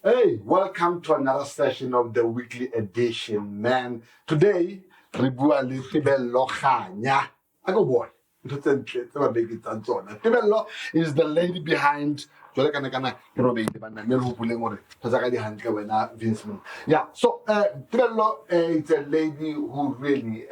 Hey, welcome to another session of the weekly edition, man. Today, TEBELLO KHANYA. I go boy. TEBELLO is the lady behind. Yeah, so TEBELLO is a lady who really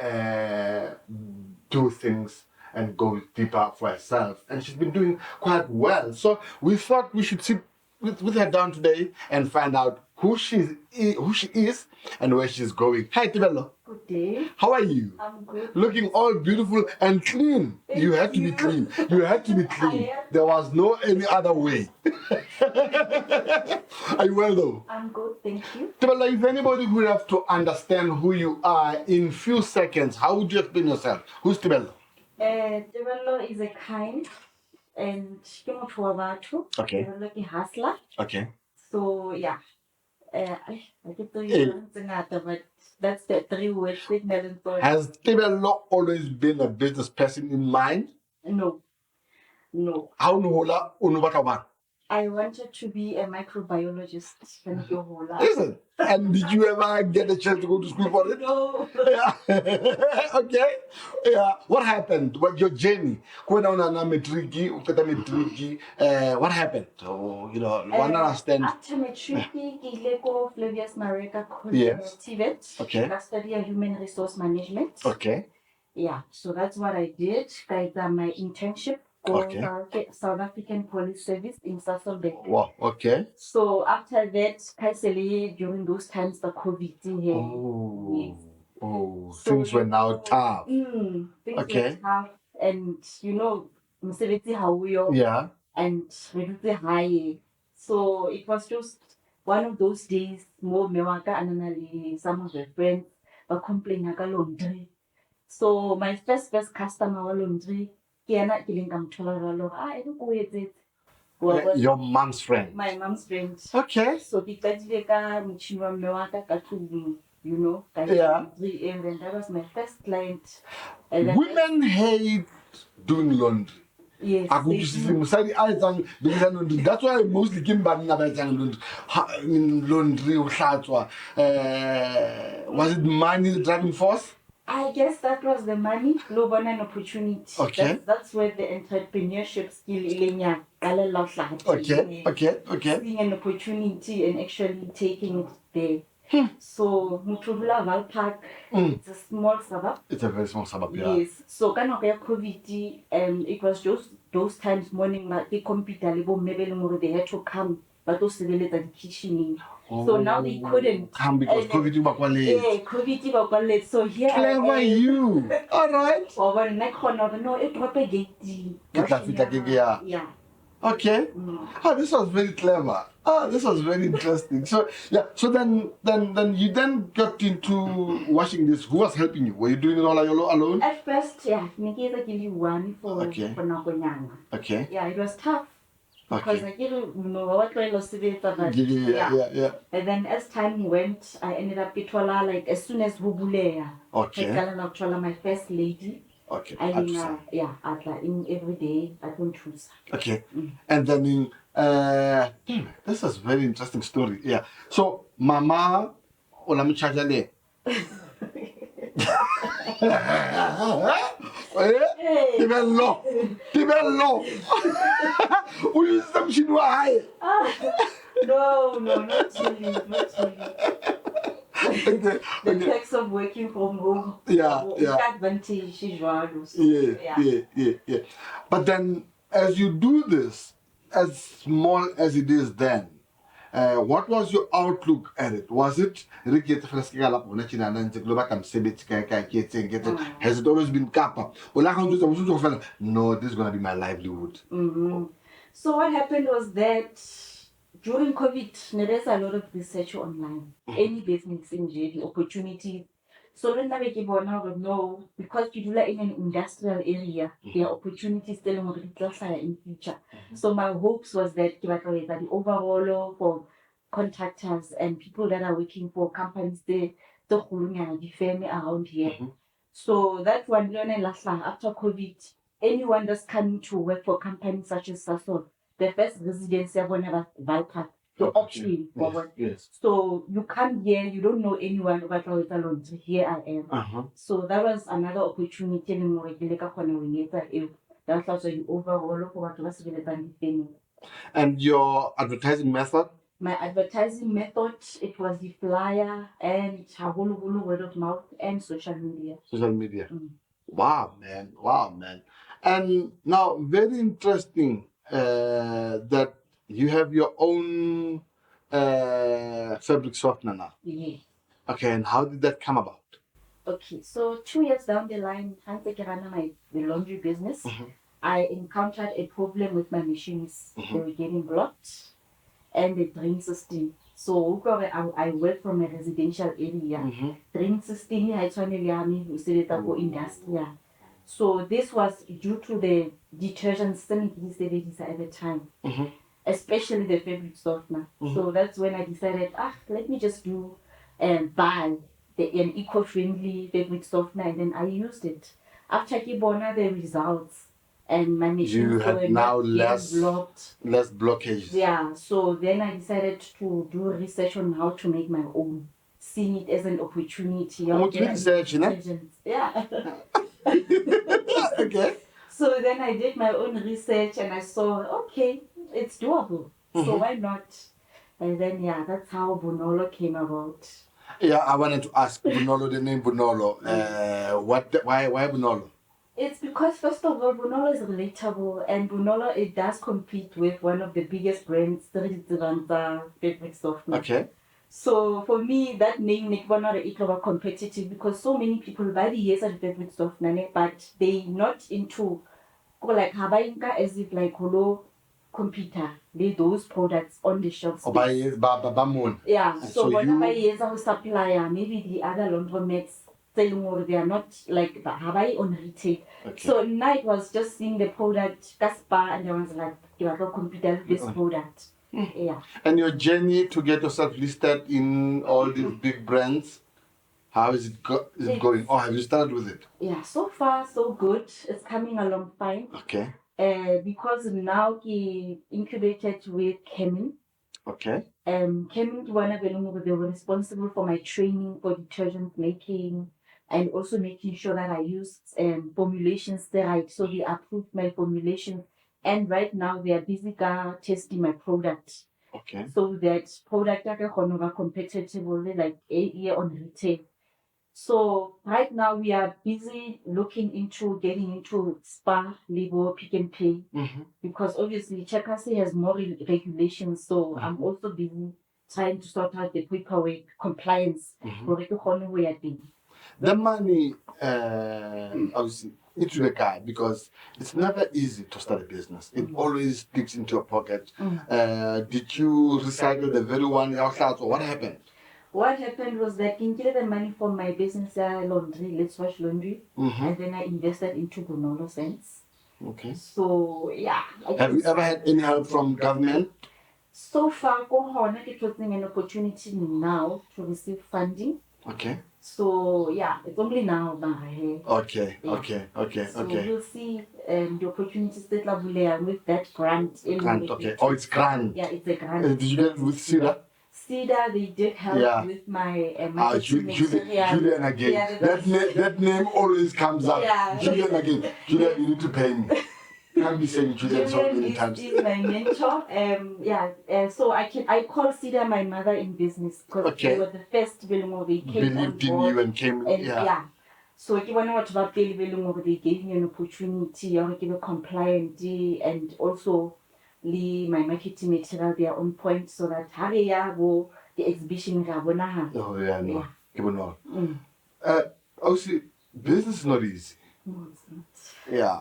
do things and go deeper for herself, and she's been doing quite well. So we thought we should sit with her down today and find out who she is and where she's going. Hi, TEBELLO. Good day. How are you? I'm good. Looking all beautiful and clean. You had to be clean. You had to be clean. There was no any other way. Are you well though? I'm good, thank you. TEBELLO, if anybody would have to understand who you are in few seconds, how would you explain yourself? Who's TEBELLO? TEBELLO is a kind and Okay. TEBELLO is a hustler. Okay. So yeah. I get to you, but that's the 3 words. Has TEBELLO always been a business person in mind? No. How no I wanted to be a microbiologist. Listen, and did you ever get a chance to go to school for it? No. Yeah. Okay. Yeah. What happened? What your journey? What happened? Oh, one understand. After matric, I go Flavius Mareka College, Yes. TVET. Okay. I study human resource management. Okay. Yeah, so that's what I did. I did my internship for South African Police Service in Sasolburg. Wow. Okay. So after that, Kaiseli, during those times, the COVID here. Oh. Yes. Oh. So Things were now tough. Things were tough, and msebetsi hauyo. Yeah. And redutse high. So it was just one of those days. More mewaka and some of the friends were complaining about laundry. So my first customer was laundry. I don't go with it. Your mom's friend. My mom's friend. Okay. So because yeah. And then that was my first client. Women hate doing laundry. Yes. That's why mostly laundry. Was it money the driving force? I guess that was the money, global and opportunity. Okay. That's where the entrepreneurship skill Okay. Seeing an opportunity and actually taking it there. So Mutubula Val Park, it's a small suburb. It's a very small suburb, yeah. Yes. So kind of COVID, it was just those times morning the computer they had to come, but also they let the kitchen. So now they couldn't come because COVID was late. Yeah, COVID was late. So here clever you. All right. Yeah. Okay. This was very clever. This was very interesting. So yeah. So then you then got into washing this. Who was helping you? Were you doing it all alone? At first, yeah. Nikeza give you one for Nakonyanga. Okay. Yeah, it was tough. Because Okay. Yeah. And then as time went, I ended up Pitwala, like as soon as Bubulea. Okay. My first lady. Okay. I mean, in every day I don't choose. Okay. And then this is a very interesting story. Yeah. So Mama Olamchajale. TEBELLO. Will you stop high? No, not really. Okay. The perks of working from home. Yeah. Advantage. Yeah. But then, as you do this, as small as it is then, what was your outlook at it? Was it has it always been kappa? No, this is gonna be my livelihood. So what happened was that during COVID, there's a lot of research online. Any business in the opportunities. So when I no, because you do that in an industrial area, there are opportunities still in future. So my hopes was that the overall for contractors and people that are working for companies, the family around here. So that one after COVID, anyone that's coming to work for companies such as Sasol, the first residency of Valpark, the option. Yes. So you come here, you don't know anyone about laundry. Here I am. So that was another opportunity in that was an overall for what was really. And your advertising method? My advertising method, it was the flyer and word of mouth and social media. Social media. Wow, man. Wow, man. And now, very interesting that you have your own fabric softener now. Yeah. Okay, and how did that come about? Okay, so 2 years down the line, the laundry business, I encountered a problem with my machines. They were getting blocked and the drain system. So I work from a residential area. Drain system I industrial. So this was due to the detergents at the time, especially the fabric softener. So that's when I decided, let me just do buy an eco-friendly fabric softener, and then I used it. After Kibona, the results, and my machines You had now less blockages. Yeah, so then I decided to do research on how to make my own, seeing it as an opportunity. Research, yeah. Okay. So then I did my own research and I saw, okay, it's doable. So why not? And then, that's how Bunolo came about. Yeah, I wanted to ask Bunolo, the name Bunolo. Why Bunolo? It's because, first of all, Bunolo is relatable, and Bunolo, it does compete with one of the biggest brands, fabric softener. Okay. So for me, that name is competitive because so many people buy the yes at fabric softener, but they not into like Habainka as if like hello computer, those products on the shelves. Yeah, so whenever yes a supplier, maybe the other laundromats selling or they are not like Habai on retail. Okay. So now it was just seeing the product Caspar and I was like, you have a computer this product. Yeah. And your journey to get yourself listed in all these big brands, how is it going? Or have you started with it? Yeah, so far so good. It's coming along fine. Okay. Because now he incubated with Kemin. Okay. Kemin, they were responsible for my training for detergent making and also making sure that I used formulations right. So they approved my formulation. And right now they are busy testing my product. Okay. So that product are competitively like a year on retail. So right now we are busy looking into getting into SPA, labor, pick and pay, because obviously Chakasi has more regulations. So I'm also busy trying to sort out the paperwork compliance. The money, obviously, into the guy because it's never easy to start a business. It always sticks into your pocket. Did you recycle the very one outside, or what happened? What happened was that I get the money from my business laundry, Let's Wash Laundry, and then I invested into Bunolo Sense. Okay. So yeah. Have you ever had any help from government? So far, it was an opportunity now to receive funding. Okay. So yeah, it's only now. Okay. So we'll see the opportunities that with that grant. Grant, okay. Oh, it's grant. Yeah, it's a grant. Did you get it with CEDA? CEDA, they did help with my Julian again. Yeah, that name always comes up. Yeah. Julian again. Julian, you need to pay me. Can't be saying Julian so many times. Is my mentor. So I call CEDA my mother in business because they were the first they came believed in you and came. So if you want to watch about they gave me an opportunity, or give a compliant and also my marketing material they are on point so that the exhibition obviously business is not easy. No, it's not. Yeah,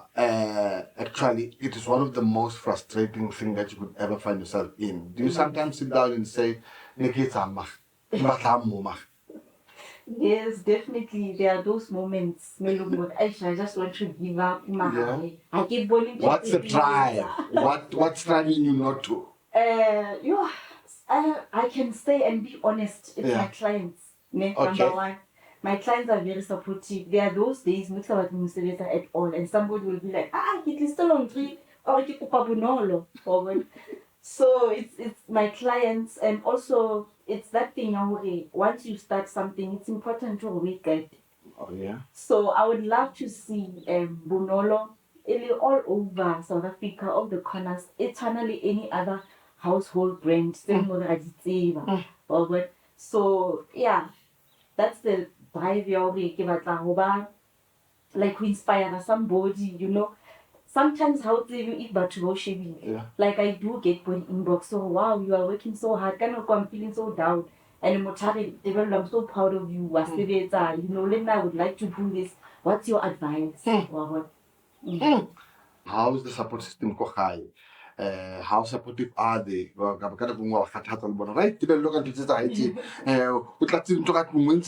actually, it is one of the most frustrating things that you could ever find yourself in. Do you sometimes sit down and say, yes, definitely. There are those moments. I just want to give up. I keep wanting to. What's the drive? What's driving you not to? I can say and be honest. It's my clients. Number one. My clients are very supportive. There are those days, not at all, and somebody will be like, get still on 3 or Bunolo. So it's my clients, and also it's that thing already. Once you start something, it's important to wake up. Oh yeah. So I would love to see Bunolo all over South Africa, all the corners, eternally any other household brand, same or what. So yeah, that's the vibe like we inspire somebody, you know. Sometimes how do you eat but Yeah. like I do get one inbox, so wow, you are working so hard, kind of I'm feeling so down. And I'm so proud of you. You know, Linda, I would like to do this. What's your advice? Wow. How's the support system ko gae? How supportive are they? Well, ka ka bua khathatsa le bona, right? Tebello ka ntse tsa hae tse. O tlatse ntho ka tlung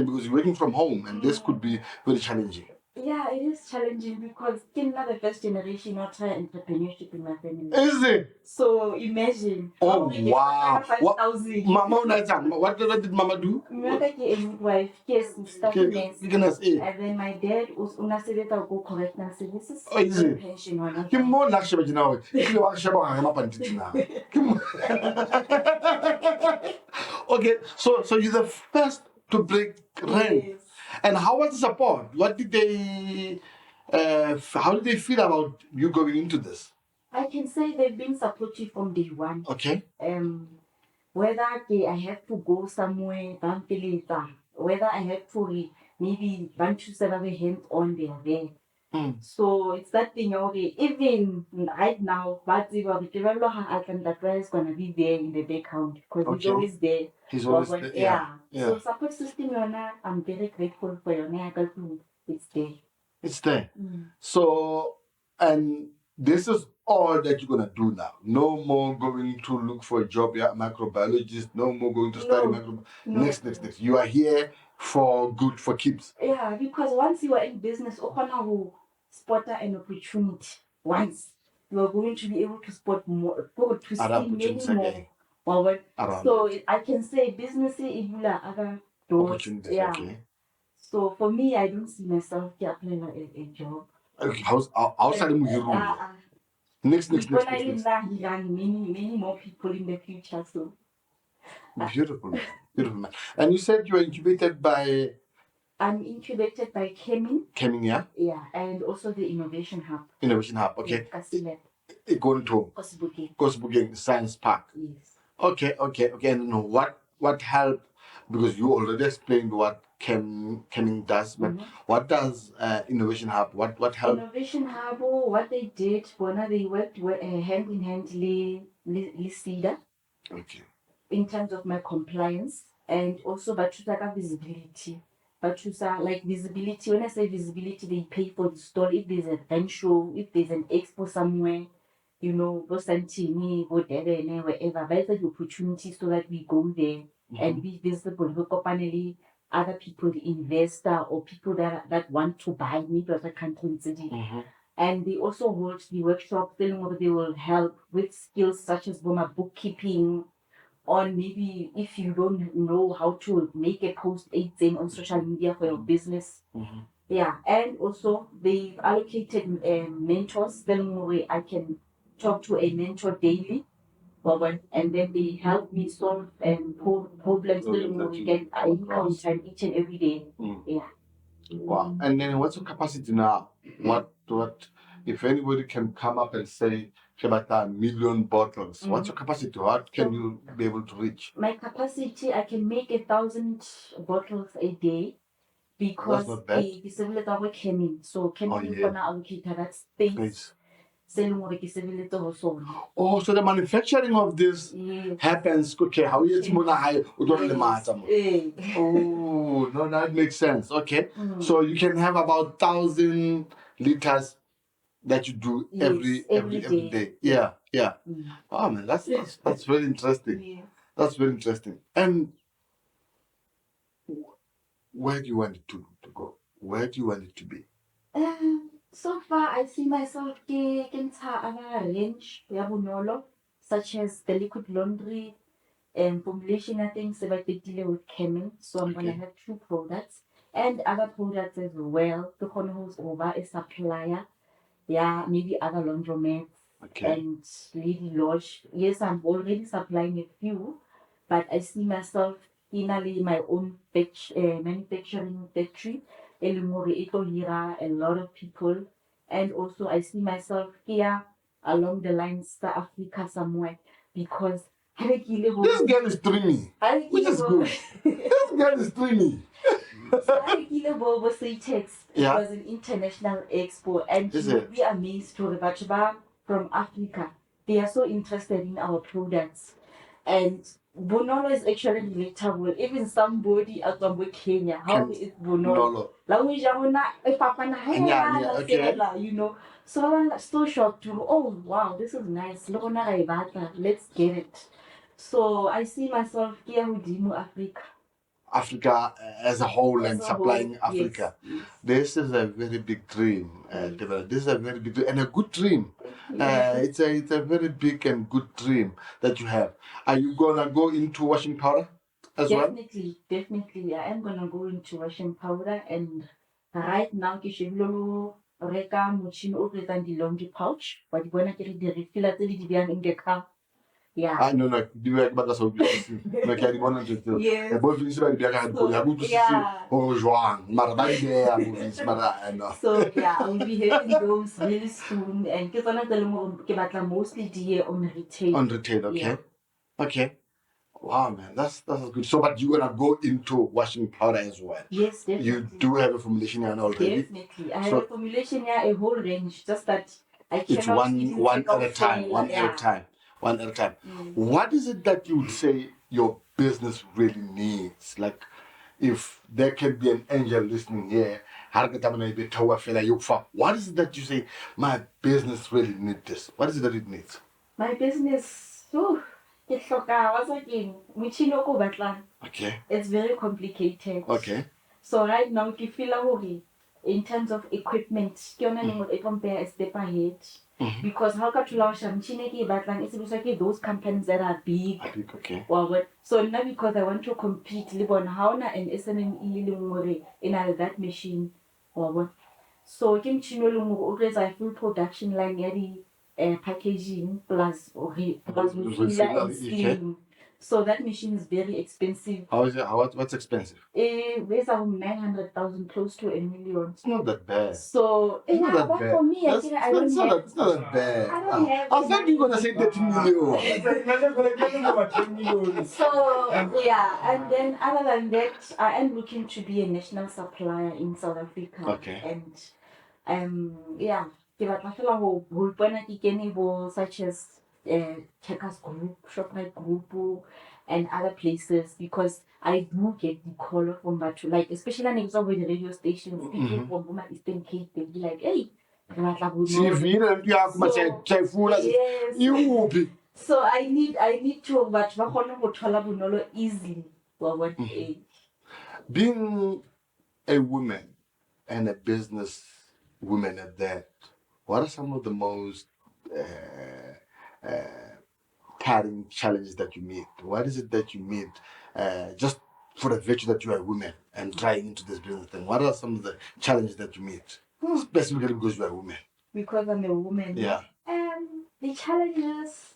because you're working from home and this could be very challenging. Yeah, it is challenging because I'm not the first generation of entrepreneurship in my family. Is it? So imagine. Oh wow! What, 5,000. Mama, what did Mama do? Remember a midwife, yes, Goodness, and then my dad was unasebeta go correctional services. Oh, is it? Pension on Ke mo la sheba jina we. Ke wa sheba ga mapantiti na. Okay, so you're the first to break rank. Yes. And how was the support? What did they how did they feel about you going into this? I can say they've been supportive from day one. Okay. Whether I have to go somewhere, whether I have to maybe want to serve a hands on, they are there. So it's that thing, okay, even right now, but Tebello is gonna be there in the background because he's always there. He's always there. Yeah. Yeah. So support system, I'm very grateful for your name. It's there. It's there. So, and this is all that you're gonna do now. No more going to look for a job, yeah, microbiologist. No more going to study microbiology. Next. You are here for good, for keeps. Yeah, because once you are in business, you spot an opportunity. Once you are going to be able to spot more, to see many more. Well, so I can say business is other doors. Opportunities. Yeah. Okay. So for me, I don't see myself applying a job. Okay, outside of Muhiru. Next. Many more people in the future. So beautiful man. And you said you were incubated by. I'm incubated by Kemin, yeah? Yeah, and also the Innovation Hub. Innovation Hub, okay. Going to Kosbugeng Science Park. Yes. Okay. And what helped? Because you already explained what Kemin does, but what does Innovation Hub? What helped? Innovation Hub, what they did, they worked hand in hand with SIDA. Okay. In terms of my compliance and also Bachusaka visibility. Bachusa, like visibility, when I say visibility, they pay for the stall. If there's an event show, if there's an expo somewhere, you know, go Santini, go Debene, wherever, there's the opportunity so that we go there and be visible. Local panel, other people, the investor or people that want to buy maybe other countries. And they also hold the workshops, they will help with skills such as bookkeeping, or maybe if you don't know how to make a post 18 on social media for your business. Yeah, and also they've allocated mentors. Then I can talk to a mentor daily, and then they help me solve problems. Then we get income time each and every day. Yeah. Wow. And then what's your capacity now? What if anybody can come up and say, Shebata, 1,000,000 bottles, what's your capacity? What can you be able to reach? My capacity, I can make 1,000 bottles a day because the civil came so can you allocate that space. Oh, so the manufacturing of this happens. Okay, how you Oh, no, that makes sense. Okay, so you can have about 1,000 liters that you do every day. Yeah. Oh man, that's very interesting. That's very interesting. And where do you want it to go? Where do you want it to be? So far, I see myself in a range, such as the liquid laundry and formulation. I think about the dealer with Kemin. So I'm gonna have 2 products and other products as well. The who's over a supplier. Yeah, maybe other laundromats Okay. and really large. Yes, I'm already supplying a few, but I see myself in my own manufacturing factory. E leng hore e tlo hira a lot of people, and also I see myself here along the lines to Africa somewhere because This girl is dreamy, which is good. This girl is dreamy. So I kile bo Satex. It Yeah. was an international expo, and Is you would it? be amazed to Rebachaba from Africa. They are so interested in our products. And Bonolo is actually relatable. Even somebody out of Kenya, how is Bonolo? Language Okay. you know. So I'm so shocked to, oh wow, this is nice. Let's get it. So I see myself here with Africa. Africa as a whole and As a supplying whole, Africa. yes. This is a very big dream, TEBELLO. This is a very big dream and a good dream. Yes. It's a very big and good dream that you have. Are you gonna go into washing powder as well? Definitely. I am gonna go into washing powder, and right now ke shebile reka motšhini o etsang di-laundry pouch. Wa di bona ke re di-refiller tse di behang in the car. Yeah. No, di beka ba ka sa utlwisisi. No, ke a di bona ntho tseo. Yes. Bo Vinci ba di beka ka dikoloi. Ha ke utlwisisi hore jwang. Mara ba di beha bo Vinci, mara no. So yeah, I will be having those really soon, and ke tsona tse leng hore ke batla mostly di ye on retail. On retail, okay. Yeah. Okay. Wow, man, that's good. So, but you're gonna go into washing powder as well. Yes, definitely. You do have a formulation here already. Definitely, I have a formulation here, a whole range. Just that I cannot. It's one at a time. One at a time. One at a time. What is it that you would say your business really needs? Like, if there can be an angel listening here, what is it that you say my business really needs this? What is it that it needs? My business, ke hloka what's again? Motšhini o ko batlang. Okay. It's very complicated. Okay. So right now, ke feel hore in terms of equipment, ke yona leng hore e compare a step ahead. Because how ka thola washa motšhini e ke e batlang e sebediswa ke those companies that are big. Okay. So now because I want to compete, le bona ha ona an SMME e leng hore e na le that machine. So ke motšhini o leng hore o tlo etsa full production line ya di packaging plus refiller and steam. So that machine is very expensive. How is it? What's expensive? It's 900,000, close to 1 million. It's not that bad. So it's not that bad. For me, It's not that bad. I don't have. I thought you were gonna say 30 million. So yeah, and then other than that, I am looking to be a national supplier in South Africa. Okay. And yeah, ke batla fela ho ipona ke kene bo such as Checkers Group, Shoprite Group, and other places, because I do get the call from Batu, like especially when it's over the radio stations, people from my Eastern Cape, they'll be like, hey, so I need to, but bonolo easily. Being a woman and a business woman at that, what are some of the most tiring challenges that you meet? What is it that you meet just for the virtue that you are a woman and trying into this business thing? What are some of the challenges that you meet? Specifically because you are a woman. Because I'm a woman. Yeah. The challenges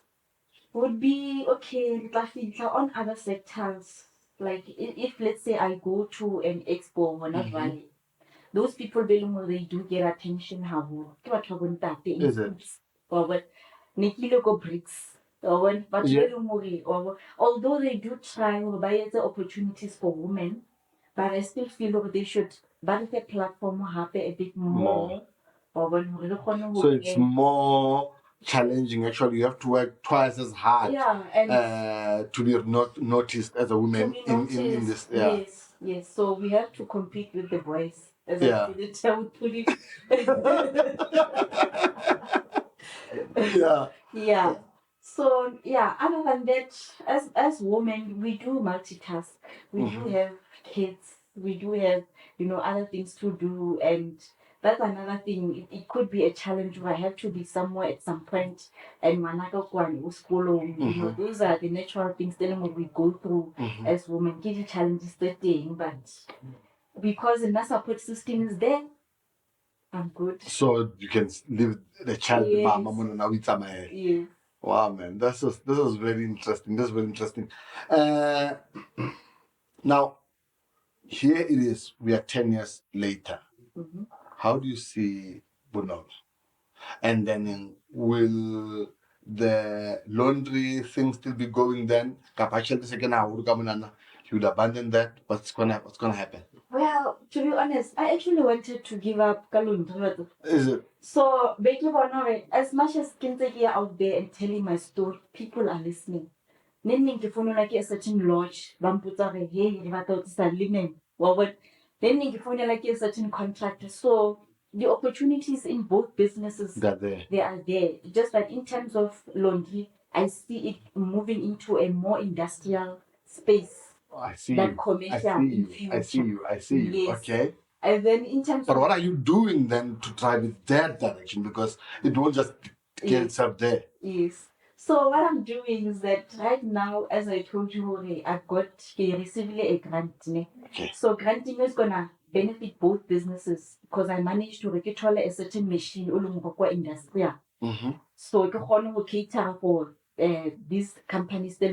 would be, okay, on other sectors. Like if let's say I go to an expo or not Valley, those people they do get attention. Is it? Or what? Nikilo go bricks. Although they do try to buy the opportunities for women, but I still feel they should buy the platform a bit more. So it's more challenging. Actually, you have to work twice as hard to be noticed as a woman in this. Yeah. Yes. So we have to compete with the boys. As I would put it. Yeah. So yeah, other than that, as women, we do multitask. We do have kids. We do have other things to do, and that's another thing. It could be a challenge where I have to be somewhere at some point, and those are the natural things that we go through as women. Give the challenges that thing, but because the support system is there, I'm good. So you can leave the child Yes. mama mona now it's my. Yes. Wow, man, this was very interesting. This is very interesting. Now here it is. We are 10 years later. Mm-hmm. How do you see Bunol? And then will the laundry thing still be going then? You would abandon that. What's gonna happen? Well, to be honest, I actually wanted to give up Kalundra. Is it? So, Becky Bonore, as much as Kinteki are out there and telling my story, people are listening. Then you phone like a certain lodge, Bamputa, hey, Rivatotisa linen, what? Then you phone like a certain contractor. So, the opportunities in both businesses, they are there. Just that in terms of laundry, I see it moving into a more industrial space. I see That you. commercial I see you. Yes. Okay. And then in terms But of what are you doing then to drive it that direction? Because it won't just get itself there. Yes. So what I'm doing is that right now, as I told you, I've got received a grant. Okay. So granting is gonna benefit both businesses because I managed to recall a certain machine industry. Mm-hmm. So I can cater for these companies that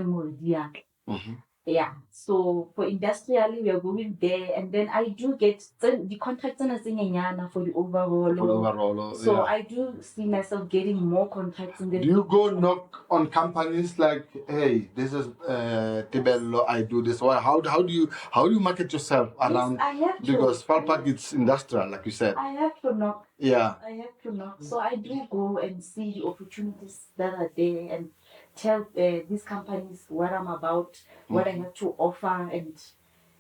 Mm-hmm. yeah. So for industrially, we are going there, and then I do get the contracts for the overall. For overall, So yeah. I do see myself getting more contracts in the. Do you go knock on companies like, hey, this is TEBELLO, I do this? Well, how do you market yourself around? Yes, I have to. Because Falpak it's industrial, like you said. I have to knock. Yeah. I have to knock. So I do go and see the opportunities that are there and tell these companies what I'm about, what I have to offer, and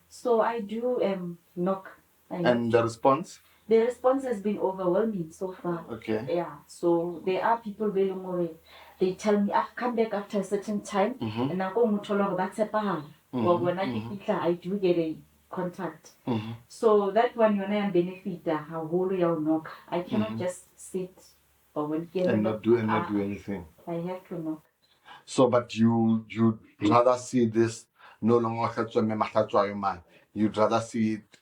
so I do knock. And the response? The response has been overwhelming so far. Okay. Yeah. So there are people very more. They tell me, come back after a certain time, and I go mutolo batsepahang. Or when I do get a contact. So that one when I am benefit how whole you knock. I cannot just sit or when and not do anything. I have to knock. So, but you rather see this no longer man. You'd rather see it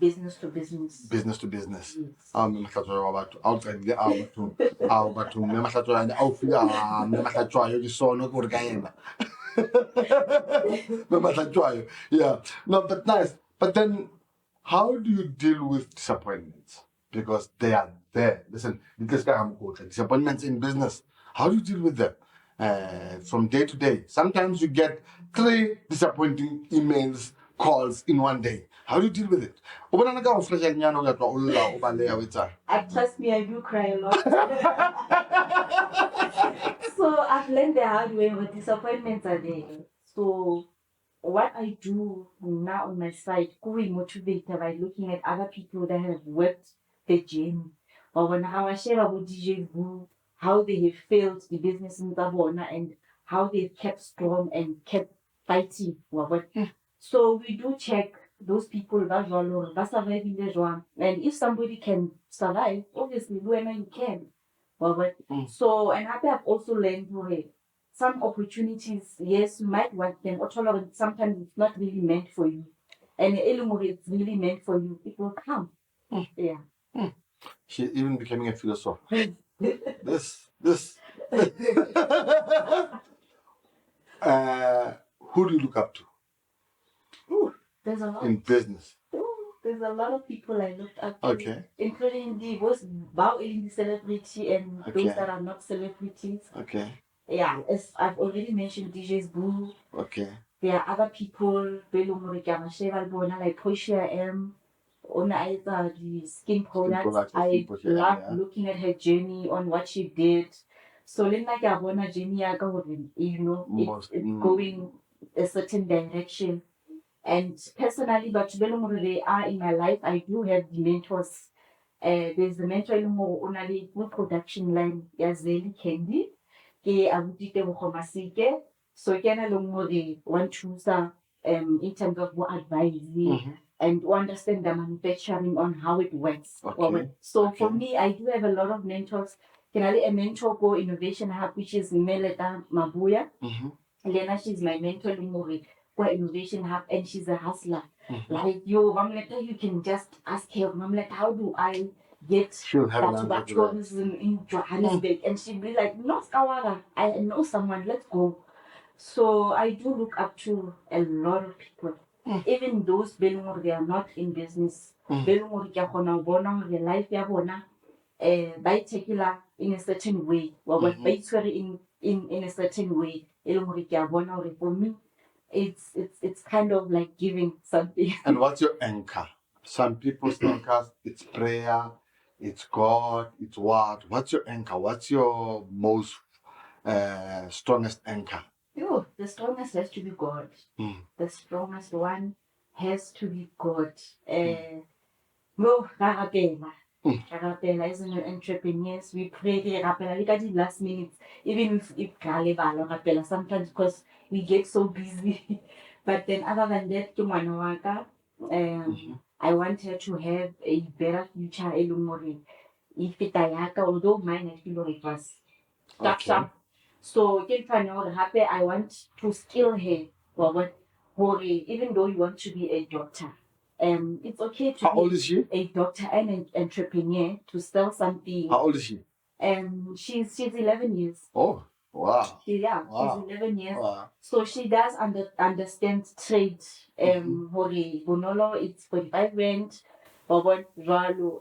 Business to business. Business to business. Yes. Outside the hour, but to Memasato and Aufia, Memasato, you saw no good game. Memasato, yeah. No, but nice. But then, how do you deal with disappointments? Because they are there. Listen, this guy I'm quoting. Disappointments in business. How do you deal with them? From day to day. Sometimes you get 3 disappointing emails, calls in one day. How do you deal with it? Trust me, I do cry a lot. So I've learned the hard way when disappointments are there. So what I do now on my side, going motivated by looking at other people that have worked the journey. Or when I share about DJ Boo, how they have failed the business in Tabona and how they've kept strong and kept fighting. So we do check those people that survive in the one. And if somebody can survive, obviously whoever you can. So and I've also learned some opportunities, yes, you might want them, or sometimes it's not really meant for you. And it's really meant for you, it will come. Yeah. She even becoming a philosopher. this. Who do you look up to? Ooh, there's a lot. In business. There's a lot of people I looked up to. Okay. Including the most in the celebrity and those that are not celebrities. Okay. Yeah, as I've already mentioned, DJ's Boo. Okay. There are other people, like Portia M. The skin products. I love looking at her journey on what she did. So then like I journey it's going a certain direction. And personally, but they are in my life, I do have the mentors. There's the mentor on a food production line, Yazeli Candy. So can I one chooser in terms of what advice and to understand the manufacturing on how it works. So for me, I do have a lot of mentors. Can I a mentor go Innovation Hub, which is Meleta Mabuya. Lena, she's my mentor in Innovation Hub, and she's a hustler. Like you can just ask her, how do I get She'll have an that answer to that. tourism in Johannesburg. And she'd be like, no, Skawara, I know someone, let's go. So I do look up to a lot of people. Even those belong, they are not in business. Belong, they are their life, by taking in a certain way, or what in a certain way. For me, it's kind of like giving something. And what's your anchor? Some people's anchors, it's prayer, it's God, it's what? What's your anchor? What's your most strongest anchor? Yo, the strongest has to be God. The strongest one has to be God. No, as an entrepreneurs, we pray the last minute, even if sometimes because we get so busy. But then other than that, I want her to have a better future. If it although mine I feel like it was Okay. so happy I want to skill her for what even though you want to be a doctor. It's okay to How be old is she? a doctor and an entrepreneur to sell something. How old is she? She's 11 years. Oh, wow. She's Wow. 11 years. Wow. So she does understand trade. Bonolo, it's 45 rand.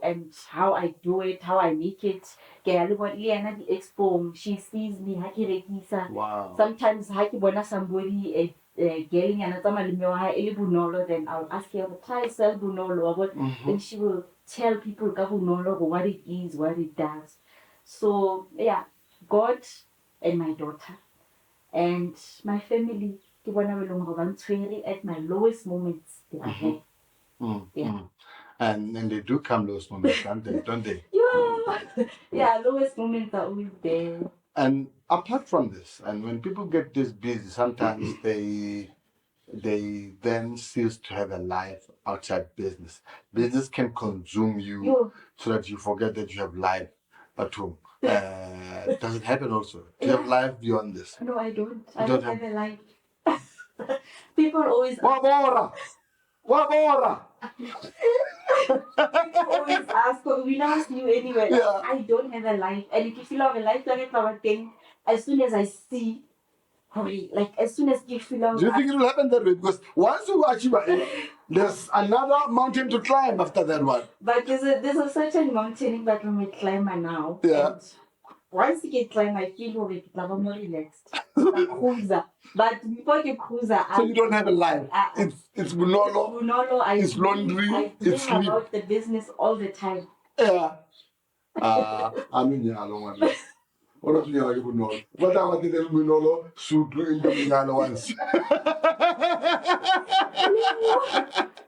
And how I do it, how I make it. The expo, she sees me, Wow. sometimes somebody getting another then I'll ask her to try sell bunolo. And she will tell people what it is, what it does. So yeah, God and my daughter and my family, at my lowest moments, they are here. Yeah. And they do come those moments, don't they? Yeah, lowest moments are always there. And apart from this, and when people get this busy, sometimes they then cease to have a life outside business. Business can consume you so that you forget that you have life at home. Does it happen also? Do you have life beyond this? No, I don't. I don't don't have a life. People always Wabora! always ask, but we never see you anywhere. Yeah. I don't have a life. And if you feel like a life, thing, as soon as I see, like as soon as you feel out. Do you think it will happen that way? Because once you achieve it, there's another mountain to climb after that one. But there's a certain mountain that I'm a climber now. Yeah. And once you get climb, I feel more relaxed. Like cruiser. But before you cruiser, So you don't have a life. It's bunolo. It's laundry. It's sleep. About the business all the time. Yeah. I mean, I don't want that. What do you like bunolo? What I want to tell bunolo, shoot in the bunolo once.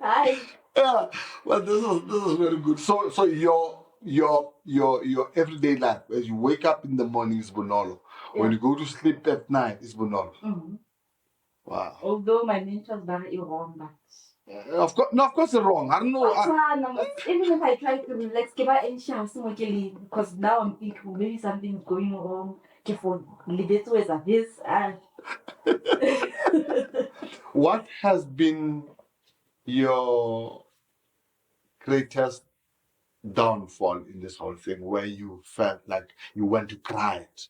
Hi. Yeah. But this is very good. So your everyday life, as you wake up in the morning is bunolo. When you go to sleep at night is bunolo. Wow. Although my mentors very wrong, but of course, it's wrong. I don't know. Even if I try to relax, because now I'm thinking maybe something's going wrong. What has been your greatest downfall in this whole thing, where you felt like you went to cry it?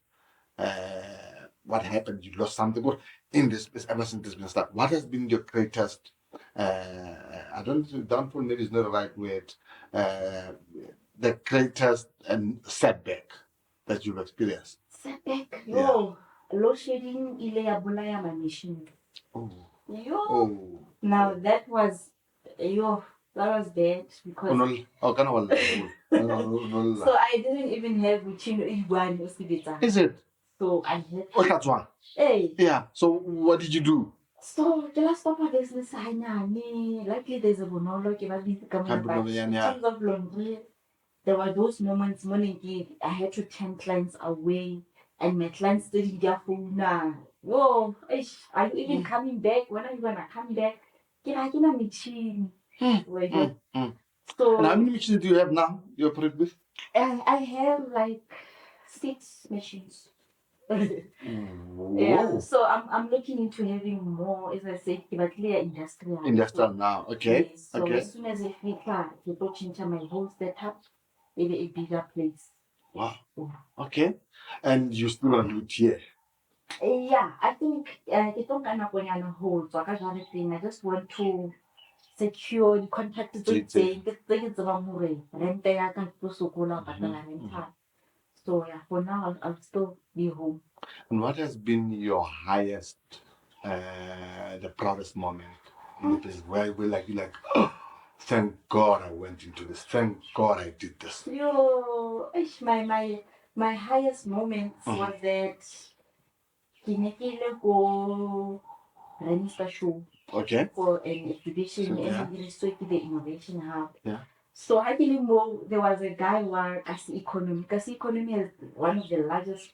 What happened? You lost something. What in this ever since this been started? What has been your greatest? I don't think downfall maybe is not the right word. The greatest setback that you've experienced. Setback? Yo, load shedding ile ya bulaya my machine. Yo. Now that was bad because. So I didn't even have one. Is it? So I had. Oh, that's one. Hey. Yeah. So what did you do? So the last stop of business, likely there's a bonolo, in terms of laundry, there were those moments morning I had to turn clients away and my clients studying their phone now. Whoa, are you even coming back? When are you gonna come back? Get a machine. So and how many machines do you have now? You operate with? I have like 6 machines. Yeah, so I'm looking into having more, as I said, but clear industrial. Industrial now, okay. Yes, so as soon as I feel you go change my whole setup in a bigger place. Wow. Yeah. Okay. And you still want to do it here? Yeah, I think ke tlo nka nakonyana ho tswa ka jwale thing. I just want to secure the contact tse itseng ke tsebang hore rent ya ka ke tlo sokola ho patala rental. So yeah, for now I'll still be home. And what has been your highest, the proudest moment in the business where you're like, oh, thank God I went into this. Thank God I did this. Yo, my highest moments was that ke ne ke ile go register show Okay. for an exhibition So, yeah. and it the Innovation Hub. Yeah. So I didn't know there was a guy where Kasi Economy. Kasi Economy is one of the largest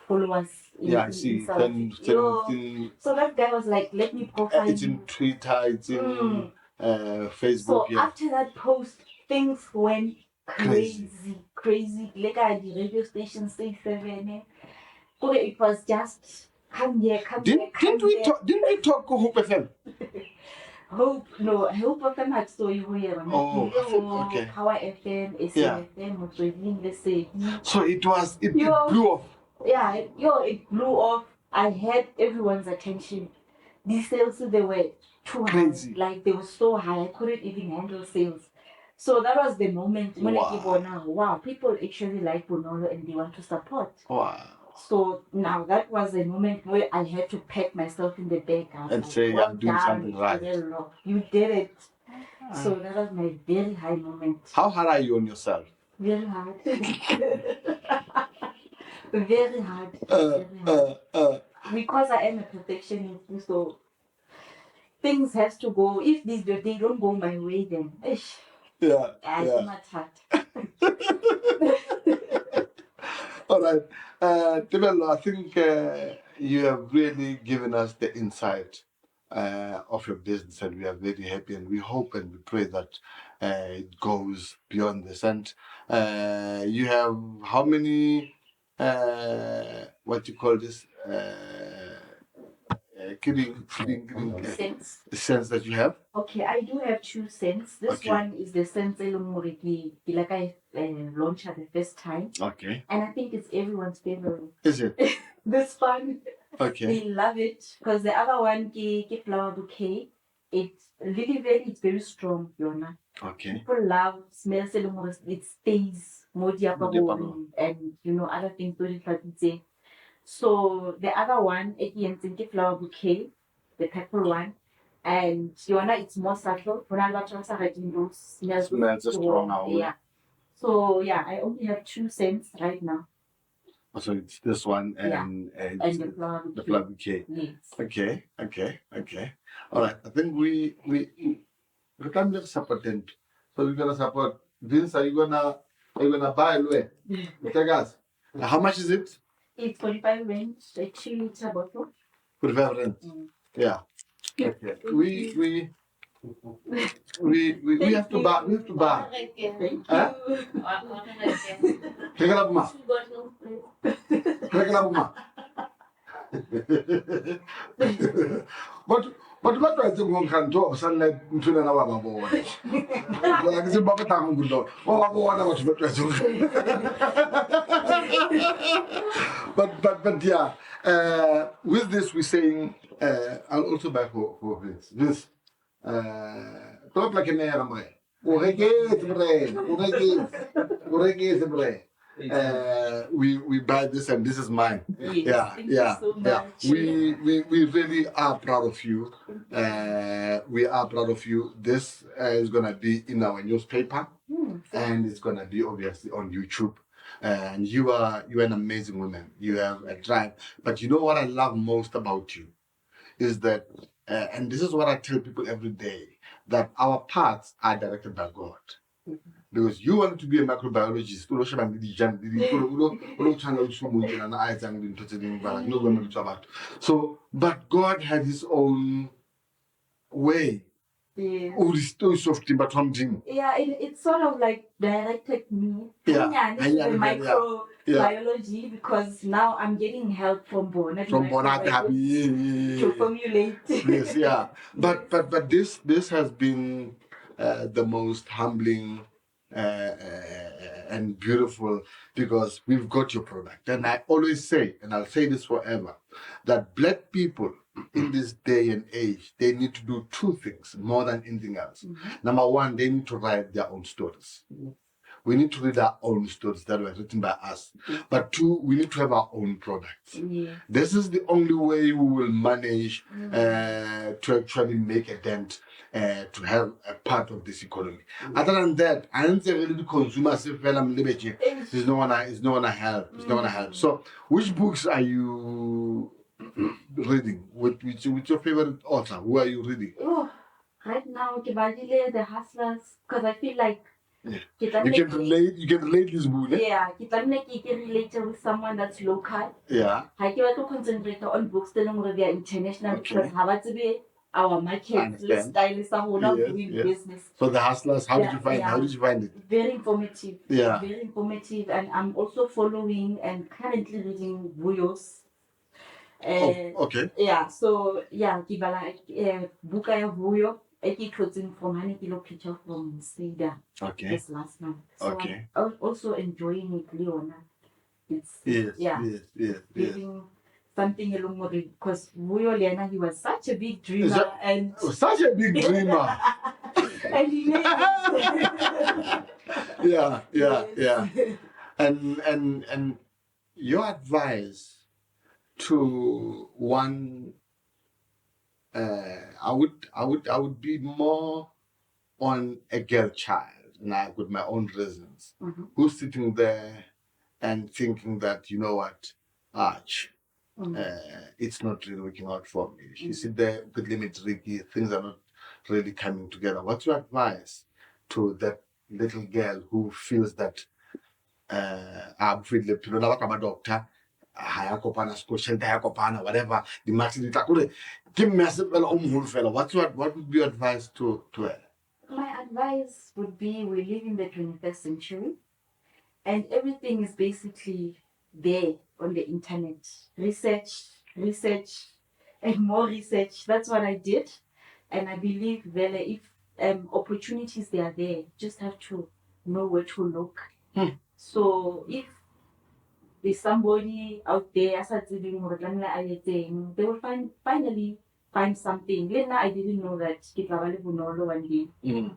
followers in, Yeah, I see. in South Africa. So that guy was like, let me profile it's in you. Twitter, it's in Facebook. So Yeah. after that post, things went crazy. Like at the radio station, State 7. Okay, it was just come here. Didn't we talk to Hope FM? Hope FM had story here. Oh, okay. Power FM, SFM, So it blew off. Yeah, it blew off. I had everyone's attention. The sales, they were too Crazy. high. Like, they were so high. I couldn't even handle sales. So that was the moment when I keep on now. Wow, people actually like Bonolo and they want to support. Wow. So now that was the moment where I had to pat myself in the back and say, well, I'm doing something right. You did it. So that was my very high moment. How hard are you on yourself? Very hard. Very hard. Because I am a perfectionist, so things has to go. If they don't go my way, then it's not hard. All right, TEBELLO, I think you have really given us the insight of your business, and we are very happy, and we hope and we pray that it goes beyond this. And you have how many? What you call this? Sense that you have? Okay, I do have 2 cents. This one is the sense like I launched at the first time. Okay. And I think it's everyone's favorite. Is it? This one. Okay. They love it. Because the other one, flower bouquet, it's very strong, Yona. Okay. People love smells it stays more and other things very fancy. So the other one, again, flower bouquet, the purple one, and Yona, it's more subtle. Smells strong now. Yeah. So yeah, I only have 2 cents right now. So it's this one and the flower bouquet. Yes. Okay. All right. I think we can't support them. So we're gonna support Vince. Are you gonna buy Louis? Take us. How much is it? It's 45 range, a 2-liter bottle. 45 range. Yeah. Okay. We have to buy. We have to buy. Thank you. Take it up, ma. Take it up, ma. But what do I think one can do? Sunlight into an hour. Like it's about the time good dog. Oh, I want to But yeah, with this we're saying I'll also buy for Vince. Vince, top like a mayor. We buy this and this is mine. Yes, thank you so much. We really are proud of you. We are proud of you. This is gonna be in our newspaper, and it's gonna be obviously on YouTube. And you're an amazing woman. You have a drive. But you know what I love most about you is that, and this is what I tell people every day, that our paths are directed by God. Because you wanted to be a microbiologist, so, but God had His own way. Yeah. Yeah, it's sort of like directed me to microbiology because now I'm getting help from Bona to formulate. Yes, yeah. But this has been the most humbling and beautiful because we've got your product. And I always say, and I'll say this forever, that black people in this day and age, they need to do two things more than anything else. Number one, they need to write their own stories. We need to read our own stories that were written by us. But two, we need to have our own products. This is the only way we will manage to actually make a dent, to have a part of this economy. Other than that, I don't really the consumer say, "Well, I'm liberty." It's no one to help. It's no one to help. So, which books are you reading? With your favorite author? Who are you reading? Oh, right now, The Hustlers, because I feel like You can relate. You can relate this book. Yeah, ke can relate with someone that's local. Yeah. I can to concentrate on books that are international because our market style is doing business. So The Hustlers, how did you find? How did you find it? Very informative. Yeah. Very informative, and I'm also following and currently reading Vuyo's. Okay. Yeah. So yeah, ke bala book ya Vuyo. I from Honey Kilo Picture from Seda this last month. So I'm also enjoying it, Leona. It's giving something along with it because Vuyo Lena, he was such a big dreamer and such a big dreamer. and he made it. Yeah. And your advice to one, I would be more on a girl child, and I with my own reasons, who's sitting there and thinking that, you know what, Arch, it's not really working out for me. She sit there with limit Ricky, things are not really coming together. What's your advice to that little girl who feels that I'm feeling the doctor, whatever the maximum give me a fellow. What would be your advice to her? My advice would be we live in the 21st century and everything is basically there on the internet. Research, and more research. That's what I did. And I believe if opportunities they are there, just have to know where to look. So if there's somebody out there they will finally find something. Then I didn't know that Bunolo one day.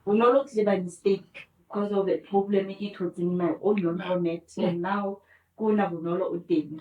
Bunolo was by mistake because of the problem it was in my own environment. And now Bunolo Udin.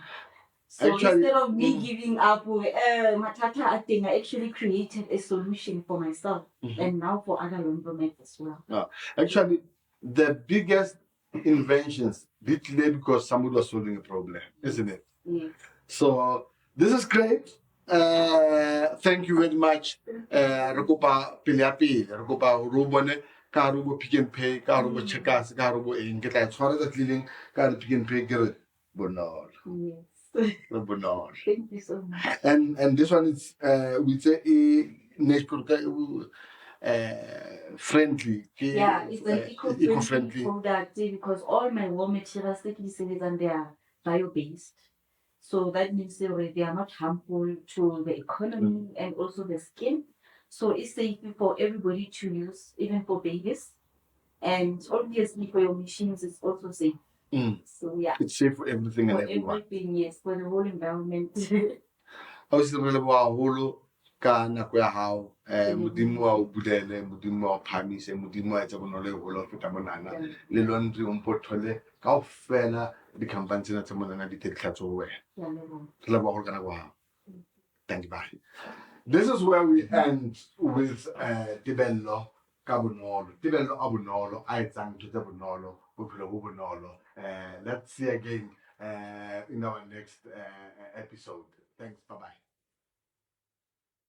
So instead of me giving up, Matata I actually created a solution for myself and now for other laundromats as well. Actually, the biggest inventions did late because somebody was solving a problem, isn't it? Yes. So this is great. Thank you very much. Rekopa piliapi, rekopa robone, ka robo Pick and Pay, ka robo checkers, ka robo in get as far as the cleaning, ka Pick and Pay girl. Bonor. Yes. Bonor. Thank you so much. And this one is we say friendly. Yeah, it's an eco-friendly product because all my raw materials they are bio-based. So that means they are not harmful to the economy and also the skin. So it's safe for everybody to use, even for babies. And obviously for your machines, it's also safe. So yeah. It's safe for everything and everyone. Everything, yes, for the whole environment. Ka nako ya hao modimo wa o bulele modimo wa o phamise modimo wa etsa bonolo e holo feta monana le laundry o mpothole kaofela di-company tsena tsa monana di tetla tso wena re leboha go kana go hao. Thank you, bye. This is where we end with Tebello ka bonolo. Tebello a bonolo a etsang ntho tse bonolo bophelo bo bonolo. Let's see again in our next episode. Thanks, bye bye.